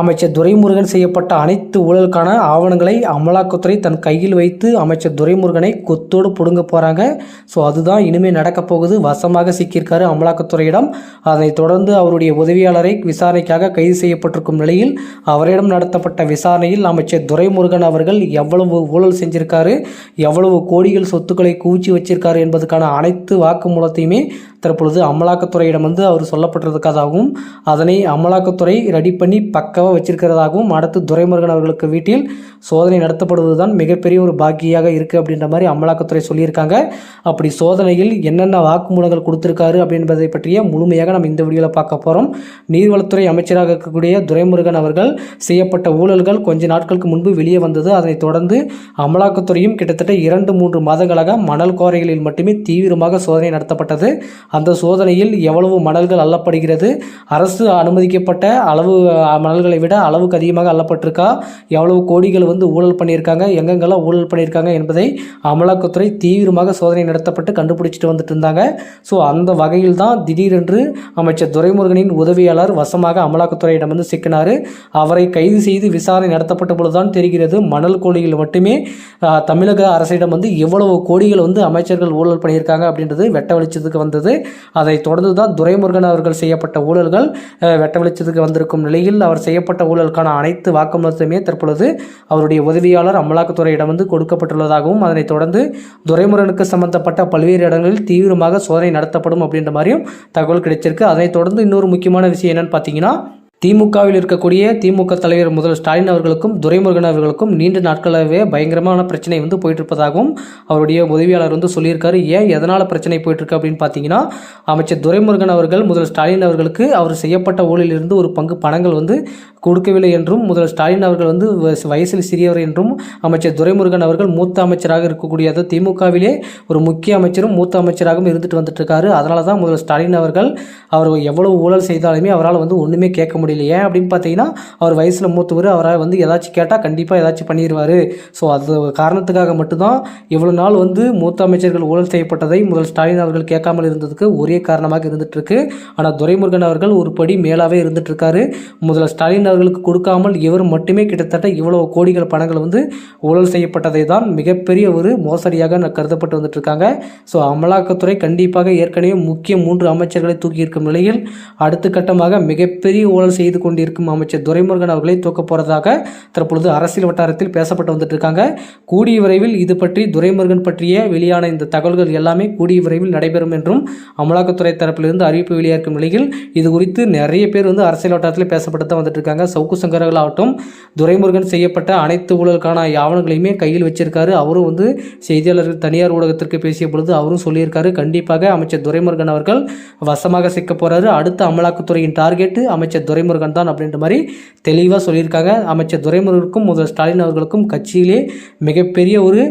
அமைச்சர் துரைமுருகன் செய்யப்பட்ட அனைத்து ஊழலுக்கான ஆவணங்களை அமலாக்கத்துறை தன் கையில் வைத்து அமைச்சர் துரைமுருகனை கொத்தோடு பிடுங்க போகிறாங்க. ஸோ அதுதான் இனிமேல் நடக்கப் போகுது. வசமாக சிக்கியிருக்காரு அமலாக்கத்துறையிடம். அதனைத் தொடர்ந்து அவருடைய உதவியாளரை விசாரணைக்காக கைது செய்யப்பட்டிருக்கும் நிலையில் அவரிடம் நடத்தப்பட்ட விசாரணையில் அமைச்சர் துரைமுருகன் அவர்கள் எவ்வளவு ஊழல் செஞ்சிருக்காரு, எவ்வளவு கோடிகள் சொத்துக்களை குவிச்சு வச்சிருக்காரு என்பதற்கான அனைத்து வாக்குமூலத்தையுமே தற்பொழுது அமலாக்கத்துறையிடம் அவர் சொல்லப்பட்டிருக்கிறதாகவும் அதனை அமலாக்கத்துறை ரெடி பண்ணி பக்கவாக வச்சிருக்கிறதாகவும் அடுத்து துரைமுருகன் அவர்களுக்கு வீட்டில் சோதனை நடத்தப்படுவது தான் மிகப்பெரிய ஒரு பாக்கியாக இருக்குது அப்படின்ற மாதிரி அமலாக்கத்துறை சொல்லியிருக்காங்க. அப்படி சோதனையில் என்னென்ன வாக்குமூலங்கள் கொடுத்துருக்காரு அப்படின்றதை பற்றிய முழுமையாக நம்ம இந்த வீடியோவில் பார்க்க போகிறோம். நீர்வளத்துறை அமைச்சராக இருக்கக்கூடிய துரைமுருகன் அவர்கள் செய்யப்பட்ட ஊழல்கள் கொஞ்ச நாட்களுக்கு முன்பு வெளியே வந்தது. அதனைத் தொடர்ந்து அமலாக்கத்துறையும் கிட்டத்தட்ட 2-3 மாதங்களாக மணல் குவாரிகளில் மட்டுமே தீவிரமாக சோதனை நடத்தப்பட்டது. அந்த சோதனையில் எவ்வளவு மணல்கள் அள்ளப்படுகிறது, அரசு அனுமதிக்கப்பட்ட அளவு மணல்களை விட அளவுக்கு அதிகமாக அள்ளப்பட்டிருக்கா, எவ்வளவு கோடிகள் ஊழல் பண்ணியிருக்காங்க, எங்கெங்கெல்லாம் ஊழல் பண்ணியிருக்காங்க என்பதை அமலாக்கத்துறை தீவிரமாக சோதனை நடத்தப்பட்டு கண்டுபிடிச்சிட்டு வந்துட்டு இருந்தாங்க. ஸோ அந்த வகையில் தான் திடீரென்று அமைச்சர் துரைமுருகனின் உதவியாளர் வசமாக அமலாக்கத்துறையிடம் சிக்கினார். அவரை கைது செய்து விசாரணை நடத்தப்பட்ட பொழுதுதான் தெரிகிறது மணல் கோழிகள் மட்டுமே தமிழக அரசிடம் எவ்வளவு கோடிகள் அமைச்சர்கள் ஊழல் பண்ணியிருக்காங்க அப்படின்றது வெட்ட வெளிச்சத்துக்கு வந்தது. அதை தொடர்ந்து தான் துரைமுருகன் அவர்கள் செய்யப்பட்ட ஊழல்கள் வெட்ட வெளிச்சத்துக்கு வந்திருக்கும் நிலையில் அவர் செய்யப்பட்ட ஊழலுக்கான அனைத்து வாக்குமூலத்தையுமே தற்பொழுது அவருடைய உதவியாளர் அமலாக்கத்துறையிடம் கொடுக்கப்பட்டுள்ளதாகவும் அதனைத் தொடர்ந்து துரைமுருகனுக்கு சம்பந்தப்பட்ட பல்வேறு இடங்களில் தீவிரமாக சோதனை நடத்தப்படும் அப்படின்ற மாதிரியும் தகவல் கிடைச்சிருக்கு. அதனைத் தொடர்ந்து இன்னொரு முக்கியமான விஷயம் என்னன்னு பார்த்தீங்கன்னா, திமுகவில் இருக்கக்கூடிய திமுக தலைவர் முதல்வர் ஸ்டாலின் அவர்களுக்கும் துரைமுருகன் அவர்களுக்கும் நீண்ட நாட்களாகவே பயங்கரமான பிரச்சனை போயிட்டு இருப்பதாகவும் அவருடைய உதவியாளர் சொல்லியிருக்காரு. ஏன் எதனால் பிரச்சனை போயிட்டு இருக்கு அப்படின்னு பார்த்தீங்கன்னா, அமைச்சர் துரைமுருகன் அவர்கள் முதல்வர் ஸ்டாலின் அவர்களுக்கு அவர் செய்யப்பட்ட ஊழலிலிருந்து ஒரு பங்கு பணங்கள் கொடுக்கவில்லை என்றும், முதல்வர் ஸ்டாலின் அவர்கள் வயசில் சிறியவர் என்றும், அமைச்சர் துரைமுருகன் அவர்கள் மூத்த அமைச்சராக இருக்கக்கூடிய திமுகவிலே ஒரு முக்கிய அமைச்சரும் மூத்த அமைச்சராகவும் இருந்துட்டு வந்துட்டு இருக்காரு. அதனால தான் முதல்வர் ஸ்டாலின் அவர்கள் அவர் எவ்வளவு ஊழல் செய்தாலுமே அவரால் ஒன்றுமே கேட்க முடியல. ஏன் அப்படின்னு பார்த்தீங்கன்னா, அவர் வயசில் மூத்தவர், அவரால் ஏதாச்சும் கேட்டால் கண்டிப்பாக ஏதாச்சும் பண்ணிடுவார். ஸோ அது காரணத்துக்காக மட்டும்தான் இவ்வளோ நாள் மூத்த அமைச்சர்கள் ஊழல் செய்யப்பட்டதை முதல் ஸ்டாலின் அவர்கள் கேட்காமல் இருந்ததுக்கு ஒரே காரணமாக இருந்துட்டு இருக்கு. ஆனால் துரைமுருகன் அவர்கள் ஒரு படி மேலாவே இருந்துட்டு இருக்காரு. முதல்வர் ஸ்டாலின் அவர்களுக்கு கொடுக்காமல் இவர் மட்டுமே கிட்டத்தட்ட இவ்வளவு கோடிகள் பணங்கள் ஊழல் செய்யப்பட்டதை தான் மிகப்பெரிய ஒரு மோசடியாக கருதப்பட்டு வந்துட்டு இருக்காங்க. ஸோ அமலாக்கத்துறை கண்டிப்பாக ஏற்கனவே முக்கிய 3 அமைச்சர்களை தூக்கியிருக்கும் நிலையில் அடுத்த கட்டமாக மிகப்பெரிய ஊழல் செய்து கொண்டிருக்கும் அமைச்சர் துரைமுருகன் அவர்களை தூக்க போறதாக தற்பொழுது அரசியல் வட்டாரத்தில் பேசப்பட்டு வந்துட்டு இருக்காங்க. கூடிய விரைவில் இது பற்றி துரைமுருகன் பற்றிய வெளியான இந்த தகவல்கள் எல்லாமே கூடிய விரைவில் நடைபெறும் என்றும் அமலாக்கத்துறை தரப்பிலிருந்து அறிவிப்பு வெளியாகும் நிலையில் இது குறித்து நிறைய பேர் அரசியல் வட்டாரத்தில் பேசப்பட்டு தான் வந்துட்டு இருக்காங்க. சவுக்கு சங்கரர்கள் ஆகட்டும், துரைமுருகன் செய்யப்பட்ட அனைத்து ஊழலுக்கான ஆவணங்களையுமே கையில் வச்சிருக்காரு. அவரும் செய்தியாளர்கள் தனியார் ஊடகத்திற்கு பேசிய பொழுது அவரும் சொல்லியிருக்காரு, கண்டிப்பாக அமைச்சர் துரைமுருகன் அவர்கள் வசமாக சிக்க போறாரு. அடுத்த அமலாக்கத்துறையின் டார்கெட் அமைச்சர் துரைமுருகன் தான் அப்படின்ற மாதிரி தெளிவாக சொல்லியிருக்காங்க. அமைச்சர் துரைமுருகனுக்கும் முதல்வர் ஸ்டாலின் அவர்களுக்கும் கட்சியிலே மிகப்பெரிய ஒரு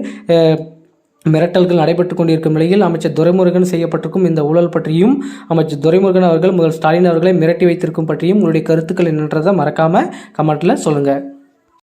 மிரட்டல்கள் நடைபெற்றுக் கொண்டிருக்கும் நிலையில் அமைச்சர் துரைமுருகன் செய்யப்பட்டிருக்கும் இந்த ஊழல் பற்றியும் அமைச்சர் துரைமுருகன் அவர்கள் முதல் ஸ்டாலின் அவர்களை மிரட்டி வைத்திருக்கும் பற்றியும் உங்களுடைய கருத்துக்கள் என்னன்றதை மறக்காம கமெண்ட்ல சொல்லுங்க.